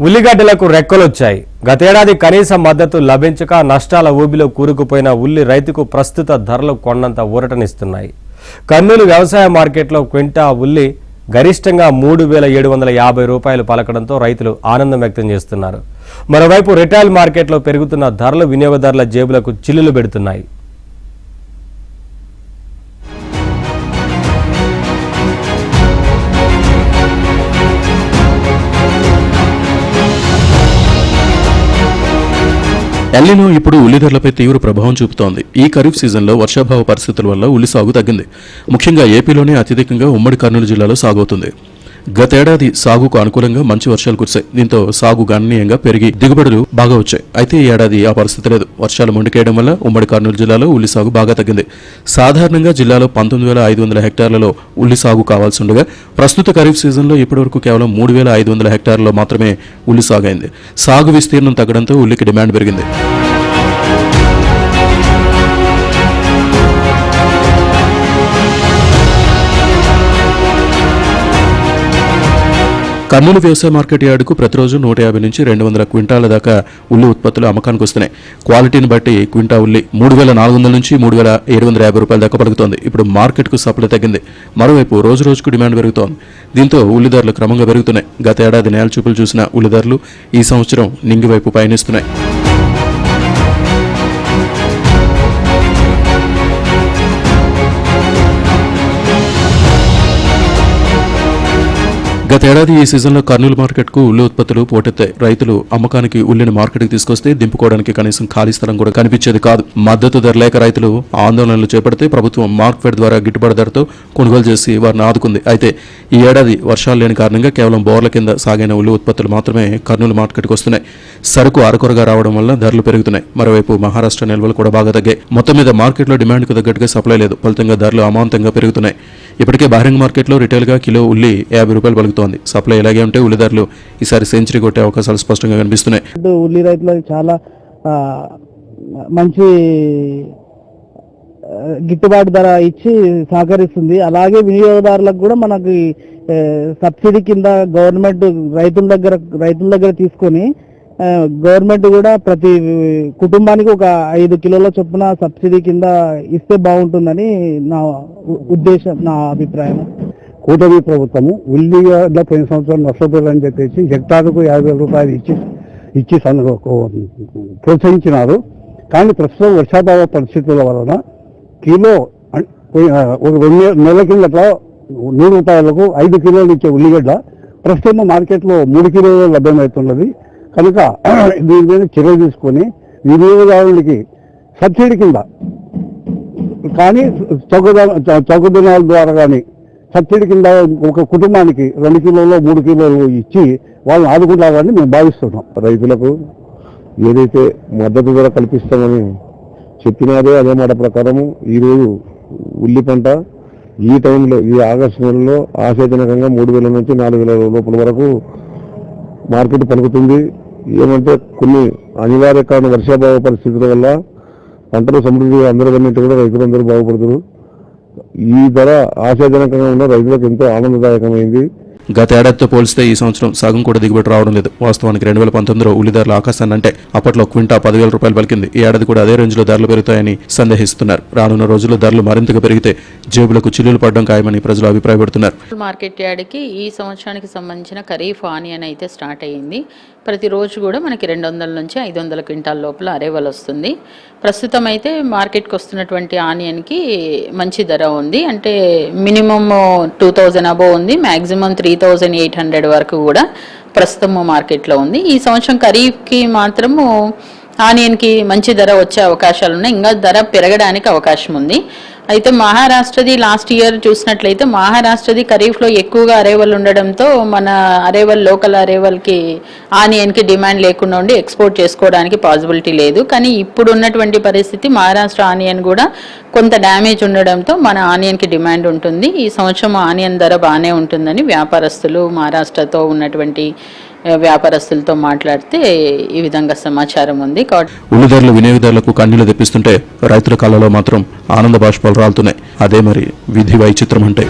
ఉల్లిగడ్డలకు రెక్కలొచ్చాయి. గతేడాది కనీస మద్దతు లభించక నష్టాల ఊబిలో కూరుకుపోయిన ఉల్లి రైతుకు ప్రస్తుత ధరలు కొండంత ఊరటనిస్తున్నాయి. కర్నూలు వ్యవసాయ మార్కెట్లో క్వింటా ఉల్లి గరిష్టంగా 3,750 రూపాయలు పలకడంతో రైతులు ఆనందం వ్యక్తం చేస్తున్నారు. మరోవైపు రిటైల్ మార్కెట్లో పెరుగుతున్న ధరలు వినియోగదారుల జేబులకు చిల్లులు పెడుతున్నాయి. ఎల్నినో ఇప్పుడు ఉల్లి ధరలపై తీవ్ర ప్రభావం చూపుతోంది. ఈ ఖరీఫ్ సీజన్లో వర్షాభావ పరిస్థితుల వల్ల ఉల్లి సాగు తగ్గింది. ముఖ్యంగా ఏపీలోనే అత్యధికంగా ఉమ్మడి కర్నూలు జిల్లాలో సాగవుతుంది. గతేడాది సాగుకు అనుకూలంగా మంచి వర్షాలు కురిశాయి. దీంతో సాగు గణనీయంగా పెరిగి దిగుబడులు బాగా వచ్చాయి. అయితే ఈ ఏడాది ఆ పరిస్థితి లేదు. వర్షాలు మొండికేయడం వల్ల ఉమ్మడి కర్నూలు జిల్లాలో ఉల్లి సాగు బాగా తగ్గింది. సాధారణంగా జిల్లాలో 19,500 హెక్టార్లలో ఉల్లి సాగు కావాల్సి ఉండగా ప్రస్తుత ఖరీఫ్ సీజన్లో ఇప్పటివరకు కేవలం 3,500 హెక్టార్లలో మాత్రమే ఉల్లి సాగు అయింది. సాగు విస్తీర్ణం తగ్గడంతో ఉల్లికి డిమాండ్ పెరిగింది. కర్నూలు వ్యవసాయ మార్కెట్ యార్డుకు ప్రతిరోజు 150 నుంచి 200 క్వింటాల దాకా ఉల్లి ఉత్పత్తులు అమ్మకానికి వస్తున్నాయి. క్వాలిటీని బట్టి క్వింటా ఉల్లి 3,400 నుంచి 3,750 రూపాయల దాకా పలుకుతోంది. ఇప్పుడు మార్కెట్కు సప్లై తగ్గింది. మరోవైపు రోజు రోజుకు డిమాండ్ పెరుగుతోంది. దీంతో ఉల్లి ధరలు క్రమంగా పెరుగుతున్నాయి. గత ఏడాది నేల చూపులు చూసిన ఉల్లి ధరలు ఈ సంవత్సరం నింగివైపు పయనిస్తున్నాయి. గతేడాది ఈ సీజన్లో కర్నూలు మార్కెట్కు ఉల్లి ఉత్పత్తులు పోటెత్తాయి. రైతులు అమ్మకానికి ఉల్లిని మార్కెట్కి తీసుకొస్తే దింపుకోవడానికి కనీసం ఖాళీ స్థలం కూడా కనిపించేది కాదు. మద్దతు ధర లేక రైతులు ఆందోళనలు చేపడితే ప్రభుత్వం మార్కెట్ ద్వారా గిట్టుబాటు ధరతో కొనుగోలు చేసి వారిని ఆదుకుంది. అయితే ఈ ఏడాది వర్షాలు లేని కారణంగా కేవలం బోర్ల కింద సాగైన ఉల్లి ఉత్పత్తులు మాత్రమే కర్నూలు మార్కెట్కి వస్తున్నాయి. సరుకు అరకొరగా రావడం వల్ల ధరలు పెరుగుతున్నాయి. మరోవైపు మహారాష్ట్ర నిల్వలు కూడా బాగా తగ్గాయి. మొత్తం మీద మార్కెట్లో డిమాండ్కు తగ్గట్టుగా సప్లై లేదు. ఫలితంగా ధరలు అమాంతంగా పెరుగుతున్నాయి. ఇప్పటికే బహిరంగ మార్కెట్లో రిటైల్గా కిలో ఉల్లి 50 రూపాయలు పలుకుతోంది. సప్లై ఇలాగే ఉంటే ఉల్లి ధరలు ఈసారి సెంచరీ కొట్టే అవకాశాలు స్పష్టంగా కనిపిస్తున్నాయి. ఉల్లి రైతులకు చాలా మంచి గిట్టుబాటు ధర ఇచ్చి సహకరిస్తుంది. అలాగే వినియోగదారులకు కూడా మనకి సబ్సిడీ కింద గవర్నమెంట్ రైతుల దగ్గర తీసుకొని గవర్నమెంట్ కూడా ప్రతి కుటుంబానికి ఒక 5 కిలోల చొప్పున సబ్సిడీ కింద ఇస్తే బాగుంటుందని నా ఉద్దేశం, నా అభిప్రాయం. కూటమి ప్రభుత్వము ఉల్లిగడ్డ పోయిన సంవత్సరం నష్టపోయాలని చెప్పేసి హెక్టార్కు 50,000 రూపాయలు ఇచ్చి ప్రోత్సహించినారు. కానీ ప్రస్తుతం వర్షాభావ పరిస్థితుల వలన కిలో ఒక 2 నెలల కిందట 100 రూపాయలకు 5 కిలోలు ఇచ్చే ఉల్లిగడ్డ ప్రస్తుతం మార్కెట్లో 3 కిలోలు లభ్యమవుతున్నది. కనుక దీని మీద చర్య తీసుకొని వినియోగదారులకి సబ్సిడీ కింద కానీ చౌకదనాల ద్వారా కానీ సబ్సిడీ కింద ఒక కుటుంబానికి 2 కిలోలు 3 కిలోలు ఇచ్చి వాళ్ళని ఆదుకుంటారని మేము భావిస్తున్నాం. రైతులకు ఏదైతే మద్దతు ధర కల్పిస్తామని చెప్పినారో అదే మాట ప్రకారము ఈరోజు ఉల్లి పంట ఈ టైంలో ఈ ఆగస్టు నెలలో ఆశాజనకంగా 3,000 నుంచి 4,000 లోపల వరకు మార్కెట్ పలుకుతుంది. ఏమంటే కొన్ని అనివార్య కారణ వర్షాభావ పరిస్థితుల వల్ల పంటలు సమృద్ధి అందరికన్నింటి కూడా రైతులందరూ బాగుపడుతున్నారు. ఈ ధర ఆశాజనకంగా ఉన్న రైతులకు ఎంతో ఆనందదాయకమైంది. గత ఏడాదితో పోలిస్తే ఈ సంవత్సరం సగం కూడా దిగుబడి రావడం లేదు. వాస్తవానికి 2019లో ఉల్లి ధరల ఆకాశాన్ని అంటే అప్పట్లో క్వింటా 10,000 రూపాయలు పలికింది. ఈ ఏడాది కూడా అదే రేంజ్లో ధరలు పెరుగుతాయని సందేహిస్తున్నారు. రానున్న రోజుల్లో ధరలు మరింతగా పెరిగితే జేబులకు చిల్లులు పడడం ఖాయమని ప్రజలు అభిప్రాయపడుతున్నారు. మార్కెట్ యార్డ్కి ఈ సంవత్సరానికి సంబంధించిన ఖరీఫ్ ఆనియన్ అయితే స్టార్ట్ అయ్యింది. ప్రతిరోజు కూడా మనకి 200 నుంచి 500 క్వింటాల లోపల అరైవల్ వస్తుంది. ప్రస్తుతం అయితే మార్కెట్కి వస్తున్నటువంటి ఆనియన్కి మంచి ధర ఉంది. అంటే మినిమం 2,000 అబోవ్ ఉంది, మ్యాక్సిమం 3,800 వరకు కూడా ప్రస్తుతం మార్కెట్లో ఉంది. ఈ సంవత్సరం ఖరీఫ్కి మాత్రము ఆనియన్కి మంచి ధర వచ్చే అవకాశాలు ఉన్నాయి. ఇంకా ధర పెరగడానికి అవకాశం ఉంది. అయితే మహారాష్ట్రది లాస్ట్ ఇయర్ చూసినట్లయితే మహారాష్ట్రది ఖరీఫ్లో ఎక్కువగా అరైవల్ ఉండడంతో మన లోకల్ అరైవల్కి ఆనియన్కి డిమాండ్ లేకుండా ఉండి ఎక్స్పోర్ట్ చేసుకోవడానికి పాసిబిలిటీ లేదు. కానీ ఇప్పుడు ఉన్నటువంటి పరిస్థితి మహారాష్ట్ర ఆనియన్ కూడా కొంత డ్యామేజ్ ఉండడంతో మన ఆనియన్కి డిమాండ్ ఉంటుంది. ఈ సంవత్సరం ఆనియన్ ధర బాగానే ఉంటుందని వ్యాపారస్తులు మహారాష్ట్రతో ఉన్నటువంటి వ్యాపారస్తులతో మాట్లాడితే ఈ విధంగా సమాచారం ఉంది. ఉల్లి ధరలు వినియోగదారులకు కన్నీళ్లు తెప్పిస్తుంటే రైతుల కళ్ళలో మాత్రం ఆనంద బాష్పాలు రాలుతున్నాయి. అదే మరి విధి వైచిత్రం అంటే.